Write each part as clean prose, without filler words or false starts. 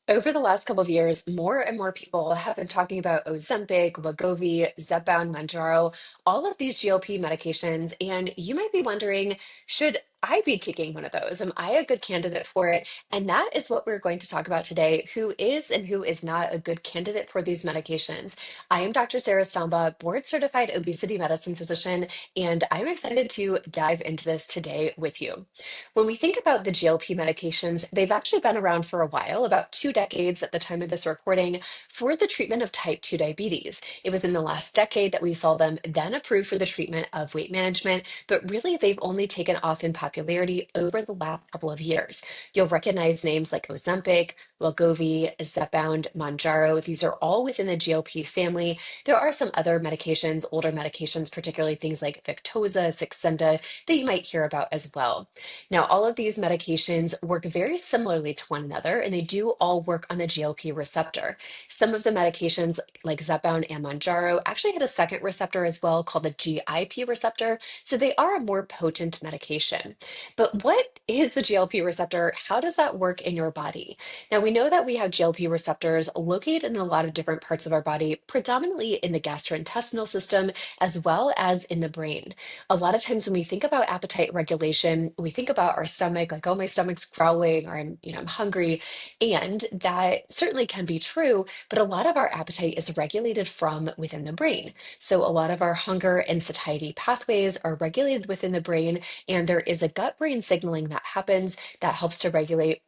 Over the last couple of years, more and more people have been talking about Ozempic, Wegovy, Zepbound, Mounjaro, all of these GLP medications. And you might be wondering, should I be taking one of those? Am I a good candidate for it? And that is what we're going to talk about today. Who is and who is not a good candidate for these medications? I am Dr. Sarah Stamba, board certified obesity medicine physician, and I'm excited to dive into this today with you. When we think about the GLP medications, they've actually been around for a while, about 2 decades at the time of this recording, for the treatment of type 2 diabetes. It was in the last decade that we saw them then approved for the treatment of weight management, but really they've only taken off in popularity over the last couple of years. You'll recognize names like Ozempic, Wegovy, Zepbound, Mounjaro. These are all within the GLP family. There are some other medications, older medications, particularly things like Victoza, Saxenda, that you might hear about as well. Now, all of these medications work very similarly to one another, and they do all work on the GLP receptor. Some of the medications, like Zepbound and Mounjaro, actually had a second receptor as well called the GIP receptor, so they are a more potent medication. But what is the GLP receptor? How does that work in your body? Now, we know that we have GLP receptors located in a lot of different parts of our body, predominantly in the gastrointestinal system, as well as in the brain. A lot of times when we think about appetite regulation, we think about our stomach, like, oh, my stomach's growling, or I'm hungry. And that certainly can be true, but a lot of our appetite is regulated from within the brain. So a lot of our hunger and satiety pathways are regulated within the brain, and there is a gut-brain signaling that happens that helps to regulate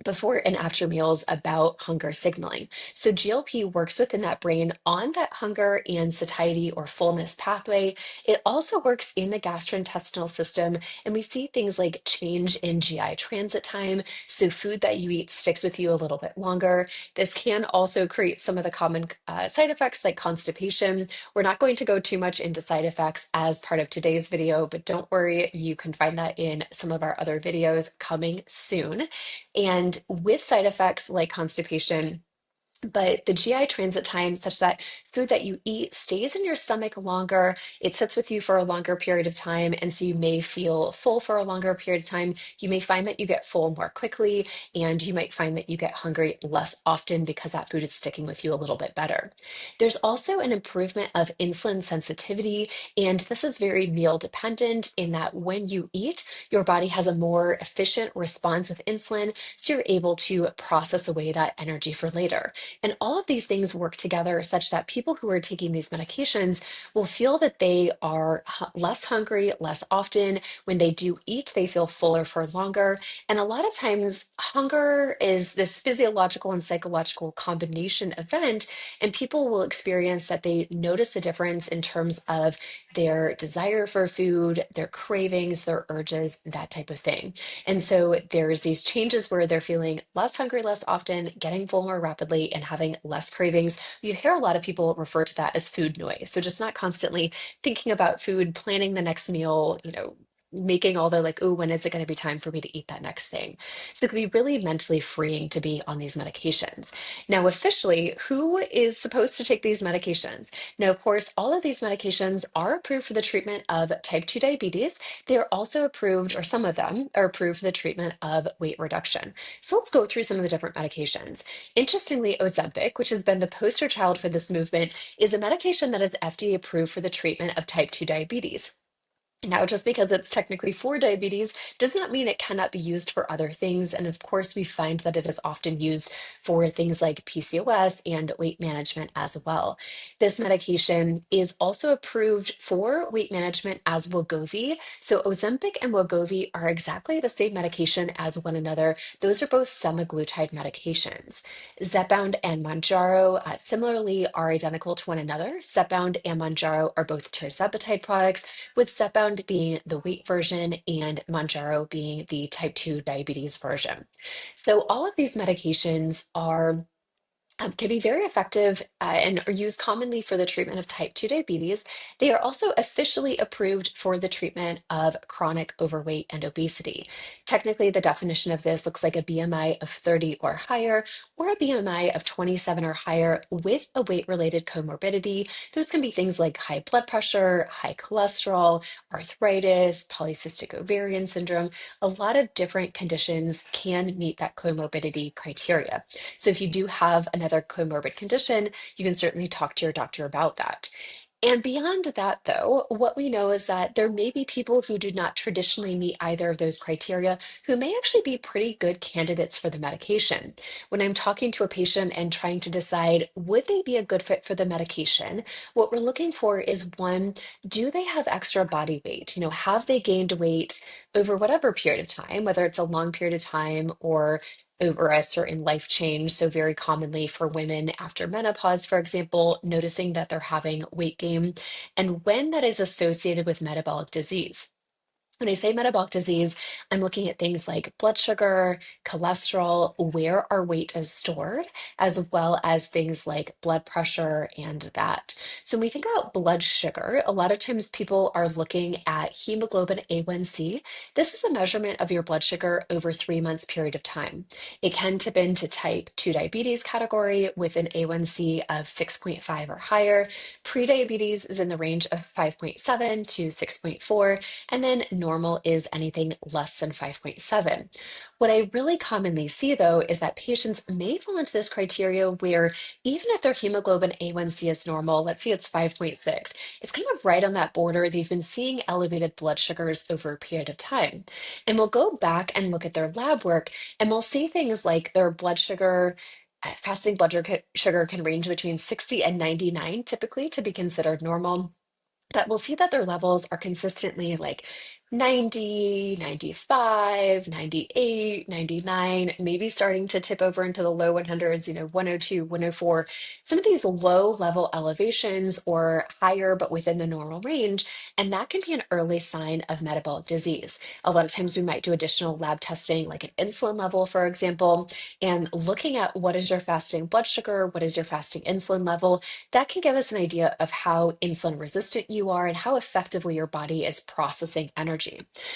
before and after meals about hunger signaling. So GLP works within that brain on that hunger and satiety or fullness pathway. It also works in the gastrointestinal system, and we see things like change in GI transit time. So food that you eat sticks with you a little bit longer. This can also create some of the common side effects like constipation. We're not going to go too much into side effects as part of today's video, but don't worry, you can find that in some of our other videos coming soon. And with side effects like constipation, but the GI transit time, such that food that you eat stays in your stomach longer, it sits with you for a longer period of time. And so you may feel full for a longer period of time. You may find that you get full more quickly, and you might find that you get hungry less often because that food is sticking with you a little bit better. There's also an improvement of insulin sensitivity, and this is very meal dependent in that when you eat, your body has a more efficient response with insulin, so you're able to process away that energy for later. And all of these things work together such that people who are taking these medications will feel that they are less hungry less often. When they do eat, they feel fuller for longer. And a lot of times, hunger is this physiological and psychological combination event, and people will experience that they notice a difference in terms of their desire for food, their cravings, their urges, that type of thing. And so there's these changes where they're feeling less hungry less often, getting full more rapidly, and having less cravings. You hear a lot of people refer to that as food noise. So just not constantly thinking about food, planning the next meal, making all the like, oh, when is it going to be time for me to eat that next thing? So it can be really mentally freeing to be on these medications. Now, officially, who is supposed to take these medications? Now, of course, all of these medications are approved for the treatment of type 2 diabetes. They are also approved, or some of them are approved for the treatment of weight reduction. So let's go through some of the different medications. Interestingly, Ozempic, which has been the poster child for this movement, is a medication that is FDA approved for the treatment of type 2 diabetes. Now, just because it's technically for diabetes does not mean it cannot be used for other things. And of course, we find that it is often used for things like PCOS and weight management as well. This medication is also approved for weight management as Wegovy. So Ozempic and Wegovy are exactly the same medication as one another. Those are both semaglutide medications. Zepbound and Mounjaro similarly are identical to one another. Zepbound and Mounjaro are both tirzepatide products, with Zepbound being the weight version and Mounjaro being the type 2 diabetes version. So all of these medications are can be very effective and are used commonly for the treatment of type 2 diabetes. They are also officially approved for the treatment of chronic overweight and obesity. Technically, the definition of this looks like a BMI of 30 or higher, or a BMI of 27 or higher with a weight-related comorbidity. Those can be things like high blood pressure, high cholesterol, arthritis, polycystic ovarian syndrome. A lot of different conditions can meet that comorbidity criteria. So if you do have another comorbid condition, you can certainly talk to your doctor about that. And beyond that, though, what we know is that there may be people who do not traditionally meet either of those criteria who may actually be pretty good candidates for the medication. When I'm talking to a patient and trying to decide would they be a good fit for the medication, what we're looking for is one, do they have extra body weight? Have they gained weight over whatever period of time, whether it's a long period of time or over a certain life change. So, very commonly for women after menopause, for example, noticing that they're having weight gain, and when that is associated with metabolic disease. When I say metabolic disease, I'm looking at things like blood sugar, cholesterol, where our weight is stored, as well as things like blood pressure and that. So when we think about blood sugar, a lot of times people are looking at hemoglobin A1C. This is a measurement of your blood sugar over 3 months period of time. It can tip into type 2 diabetes category with an A1C of 6.5 or higher. Prediabetes is in the range of 5.7 to 6.4, and then normal is anything less than 5.7. What I really commonly see, though, is that patients may fall into this criteria where even if their hemoglobin A1C is normal, let's say it's 5.6, it's kind of right on that border. They've been seeing elevated blood sugars over a period of time. And we'll go back and look at their lab work, and we'll see things like their blood sugar. Fasting blood sugar can range between 60 and 99 typically to be considered normal, that we'll see that their levels are consistently like 90, 95, 98, 99, maybe starting to tip over into the low 100s, 102, 104. Some of these low level elevations or higher, but within the normal range. And that can be an early sign of metabolic disease. A lot of times we might do additional lab testing, like an insulin level, for example, and looking at what is your fasting blood sugar, what is your fasting insulin level, that can give us an idea of how insulin resistant you are and how effectively your body is processing energy.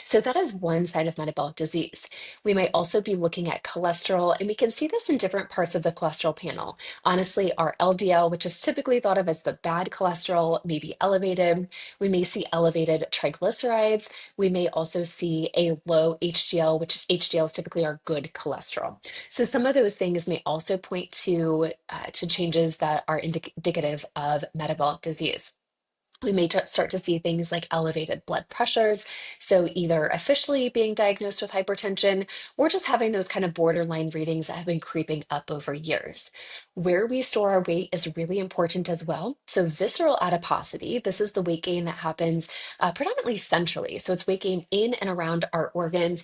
So, that is one side of metabolic disease. We might also be looking at cholesterol, and we can see this in different parts of the cholesterol panel. Honestly, our LDL, which is typically thought of as the bad cholesterol, may be elevated. We may see elevated triglycerides. We may also see a low HDL, which HDL is typically our good cholesterol. So some of those things may also point to changes that are indicative of metabolic disease. We may start to see things like elevated blood pressures. So, either officially being diagnosed with hypertension or just having those kind of borderline readings that have been creeping up over years. Where we store our weight is really important as well. So, visceral adiposity, this is the weight gain that happens predominantly centrally. So, it's weight gain in and around our organs.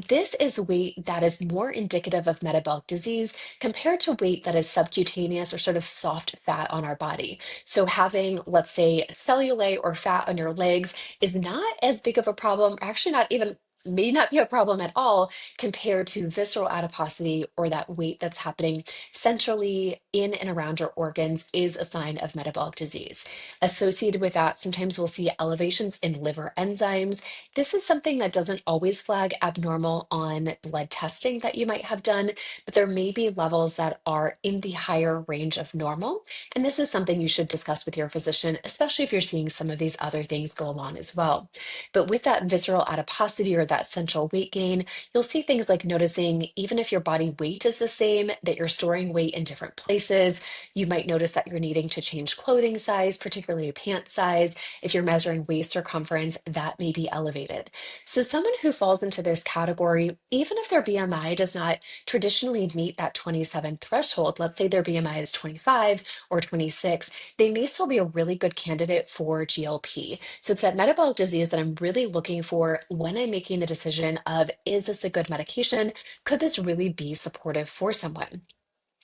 This is weight that is more indicative of metabolic disease compared to weight that is subcutaneous or sort of soft fat on our body. So having, let's say, cellulite or fat on your legs is not as big of a problem, or actually not even may not be a problem at all compared to visceral adiposity or that weight that's happening centrally in and around your organs is a sign of metabolic disease. Associated with that, sometimes we'll see elevations in liver enzymes. This is something that doesn't always flag abnormal on blood testing that you might have done, but there may be levels that are in the higher range of normal. And this is something you should discuss with your physician, especially if you're seeing some of these other things go on as well. But with that visceral adiposity or that central weight gain, you'll see things like noticing even if your body weight is the same, that you're storing weight in different places. You might notice that you're needing to change clothing size, particularly pant size. If you're measuring waist circumference, that may be elevated. So, someone who falls into this category, even if their BMI does not traditionally meet that 27 threshold, let's say their BMI is 25 or 26, they may still be a really good candidate for GLP. So it's that metabolic disease that I'm really looking for when I'm making the decision of, is this a good medication? Could this really be supportive for someone?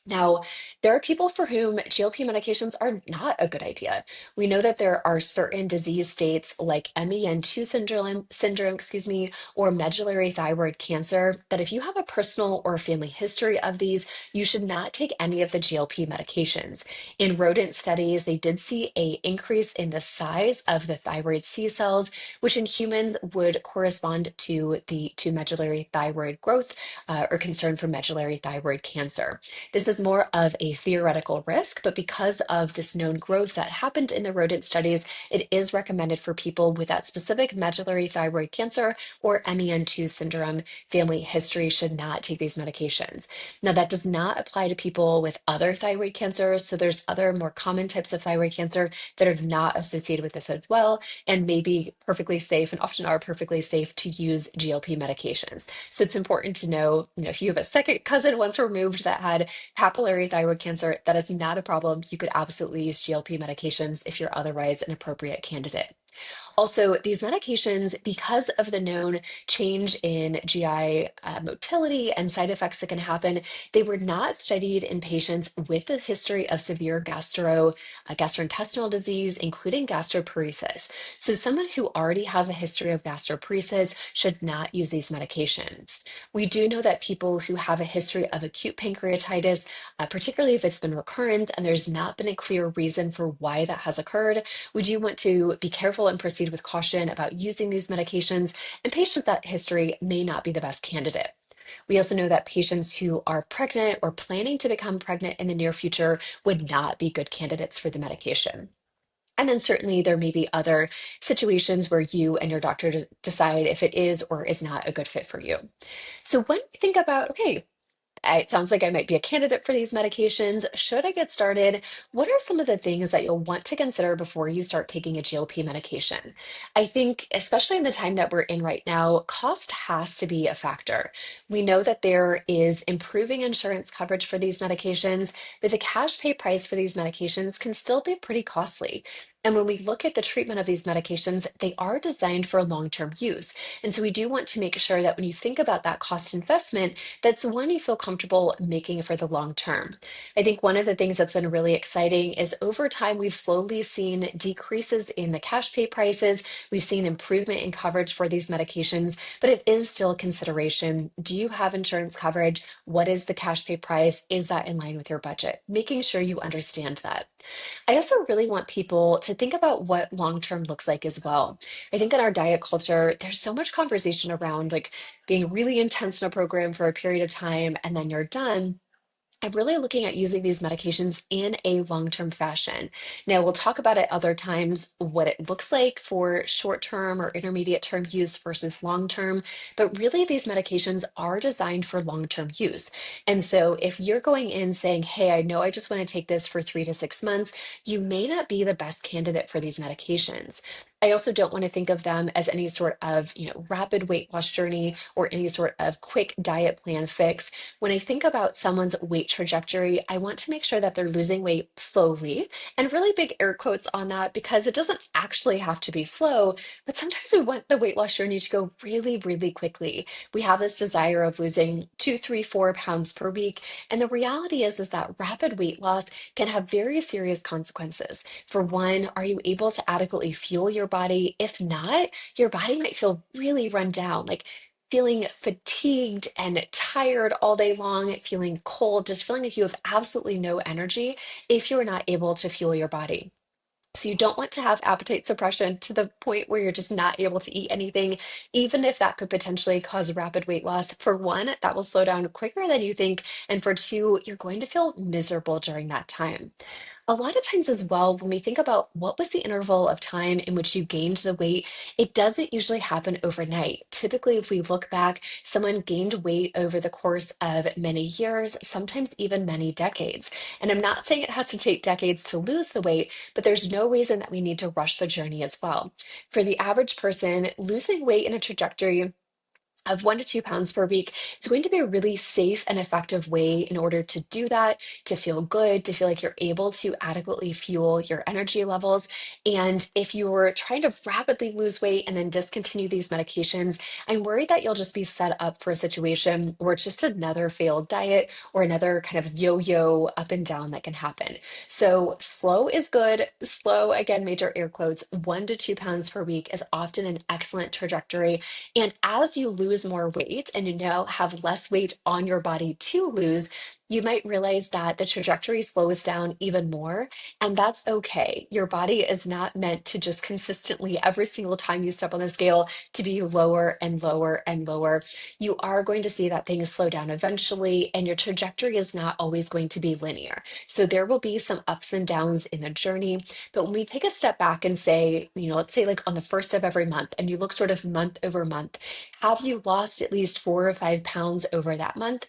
Now, there are people for whom GLP medications are not a good idea. We know that there are certain disease states like MEN2 syndrome, or medullary thyroid cancer, that if you have a personal or family history of these, you should not take any of the GLP medications. In rodent studies, they did see a increase in the size of the thyroid C cells, which in humans would correspond to medullary thyroid growth or concern for medullary thyroid cancer. This is is more of a theoretical risk, but because of this known growth that happened in the rodent studies, it is recommended for people with that specific medullary thyroid cancer or MEN2 syndrome family history should not take these medications. Now, that does not apply to people with other thyroid cancers. So there's other more common types of thyroid cancer that are not associated with this as well, and may be perfectly safe and often are perfectly safe to use GLP medications. So it's important to know, if you have a second cousin once removed that had papillary thyroid cancer, that is not a problem. You could absolutely use GLP medications if you're otherwise an appropriate candidate. Also, these medications, because of the known change in GI motility and side effects that can happen, they were not studied in patients with a history of severe gastrointestinal disease, including gastroparesis. So, someone who already has a history of gastroparesis should not use these medications. We do know that people who have a history of acute pancreatitis, particularly if it's been recurrent and there's not been a clear reason for why that has occurred, we do want to be careful and proceed with caution about using these medications, and patients with that history may not be the best candidate. We also know that patients who are pregnant or planning to become pregnant in the near future would not be good candidates for the medication. And then certainly there may be other situations where you and your doctor decide if it is or is not a good fit for you. So when we think about, okay, it sounds like I might be a candidate for these medications. Should I get started? What are some of the things that you'll want to consider before you start taking a GLP medication? I think, especially in the time that we're in right now, cost has to be a factor. We know that there is improving insurance coverage for these medications, but the cash pay price for these medications can still be pretty costly. And when we look at the treatment of these medications, they are designed for long-term use. And so we do want to make sure that when you think about that cost investment, that's one you feel comfortable making for the long term. I think one of the things that's been really exciting is over time, we've slowly seen decreases in the cash pay prices. We've seen improvement in coverage for these medications, but it is still a consideration. Do you have insurance coverage? What is the cash pay price? Is that in line with your budget? Making sure you understand that. I also really want people to think about what long term looks like as well. I think in our diet culture, there's so much conversation around like being really intense in a program for a period of time and then you're done. I'm really looking at using these medications in a long-term fashion. Now, we'll talk about at other times what it looks like for short-term or intermediate-term use versus long-term, but really these medications are designed for long-term use. And so if you're going in saying, hey, I know I just want to take this for 3 to 6 months, you may not be the best candidate for these medications. I also don't want to think of them as any sort of, rapid weight loss journey or any sort of quick diet plan fix. When I think about someone's weight trajectory, I want to make sure that they're losing weight slowly, and really big air quotes on that because it doesn't actually have to be slow, but sometimes we want the weight loss journey to go really, really quickly. We have this desire of losing 2, 3, 4 pounds per week. And the reality is that rapid weight loss can have very serious consequences. For one, are you able to adequately fuel your body? If not, your body might feel really run down, like feeling fatigued and tired all day long, feeling cold, just feeling like you have absolutely no energy if you're not able to fuel your body. So you don't want to have appetite suppression to the point where you're just not able to eat anything, even if that could potentially cause rapid weight loss. For one, that will slow down quicker than you think. And for two, you're going to feel miserable during that time. A lot of times as well, when we think about what was the interval of time in which you gained the weight, it doesn't usually happen overnight. Typically, if we look back, someone gained weight over the course of many years, sometimes even many decades. And I'm not saying it has to take decades to lose the weight, but there's no reason that we need to rush the journey as well. For the average person, losing weight in a trajectory of 1 to 2 pounds per week, it's going to be a really safe and effective way in order to do that, to feel good, to feel like you're able to adequately fuel your energy levels. And if you're trying to rapidly lose weight and then discontinue these medications, I'm worried that you'll just be set up for a situation where it's just another failed diet or another kind of yo-yo up and down that can happen. So slow is good. Slow, again, major air quotes, 1 to 2 pounds per week is often an excellent trajectory. And as you lose more weight and you now have less weight on your body to lose, You might realize that the trajectory slows down even more, and that's okay. Your body is not meant to just consistently, every single time you step on the scale, to be lower and lower and lower. You are going to see that things slow down eventually, and your trajectory is not always going to be linear. So there will be some ups and downs in the journey. But when we take a step back and say, let's say like on the first of every month, and you look sort of month over month, have you lost at least 4 or 5 pounds over that month?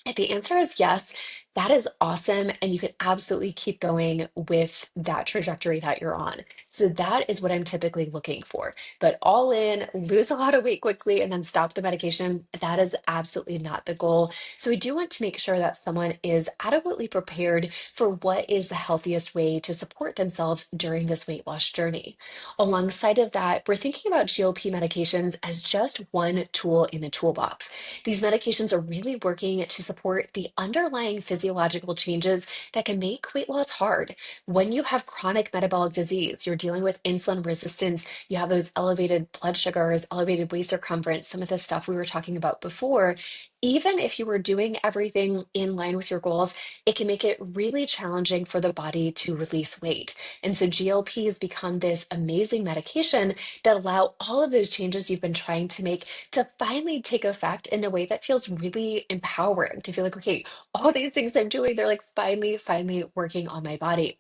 If the answer is yes, that is awesome. And you can absolutely keep going with that trajectory that you're on. So that is what I'm typically looking for. But all in, lose a lot of weight quickly and then stop the medication, that is absolutely not the goal. So we do want to make sure that someone is adequately prepared for what is the healthiest way to support themselves during this weight loss journey. Alongside of that, we're thinking about GLP medications as just one tool in the toolbox. These medications are really working to support the underlying physiological changes that can make weight loss hard. When you have chronic metabolic disease, you're dealing with insulin resistance, you have those elevated blood sugars, elevated waist circumference, some of the stuff we were talking about before. Even if you were doing everything in line with your goals, it can make it really challenging for the body to release weight. And so GLPs become this amazing medication that allow all of those changes you've been trying to make to finally take effect in a way that feels really empowering, to feel like, okay, all these things I'm doing, they're like finally working on my body.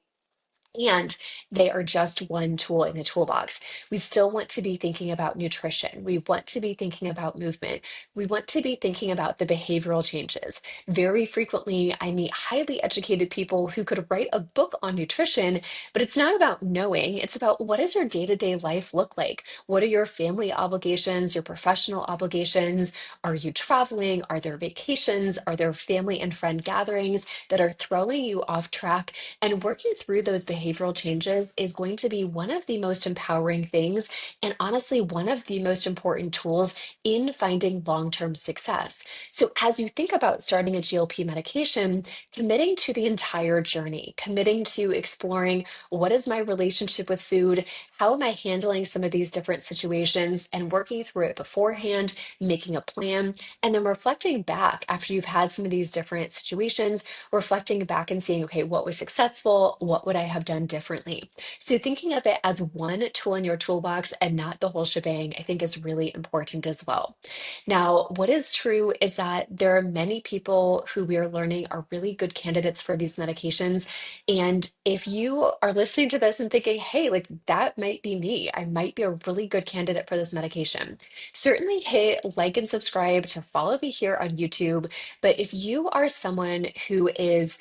And they are just one tool in the toolbox. We still want to be thinking about nutrition. We want to be thinking about movement. We want to be thinking about the behavioral changes. Very frequently, I meet highly educated people who could write a book on nutrition, but it's not about knowing. It's about what does your day-to-day life look like? What are your family obligations, your professional obligations? Are you traveling? Are there vacations? Are there family and friend gatherings that are throwing you off track? And working through those behavioral changes is going to be one of the most empowering things, and honestly, one of the most important tools in finding long term success. So, as you think about starting a GLP medication, committing to the entire journey, committing to exploring what is my relationship with food, how am I handling some of these different situations, and working through it beforehand, making a plan, and then reflecting back after you've had some of these different situations, reflecting back and seeing, okay, what was successful? What would I have done differently? So, thinking of it as one tool in your toolbox and not the whole shebang, I think is really important as well. Now, what is true is that there are many people who we are learning are really good candidates for these medications. And if you are listening to this and thinking, hey, like that might be me, I might be a really good candidate for this medication, certainly hit like and subscribe to follow me here on YouTube. But if you are someone who is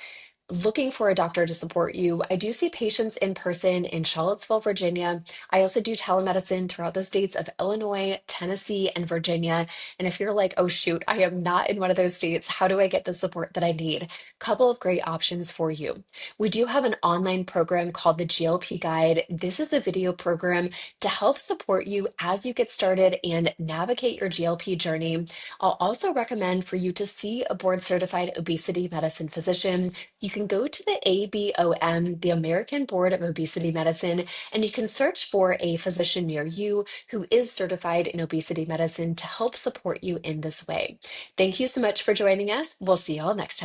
looking for a doctor to support you, I do see patients in person in Charlottesville, Virginia. I also do telemedicine throughout the states of Illinois, Tennessee, and Virginia. And if you're like, oh shoot, I am not in one of those states, how do I get the support that I need? Couple of great options for you. We do have an online program called the GLP Guide. This is a video program to help support you as you get started and navigate your GLP journey. I'll also recommend for you to see a board certified obesity medicine physician. You can go to the ABOM, the American Board of Obesity Medicine, and you can search for a physician near you who is certified in obesity medicine to help support you in this way. Thank you so much for joining us. We'll see you all next time.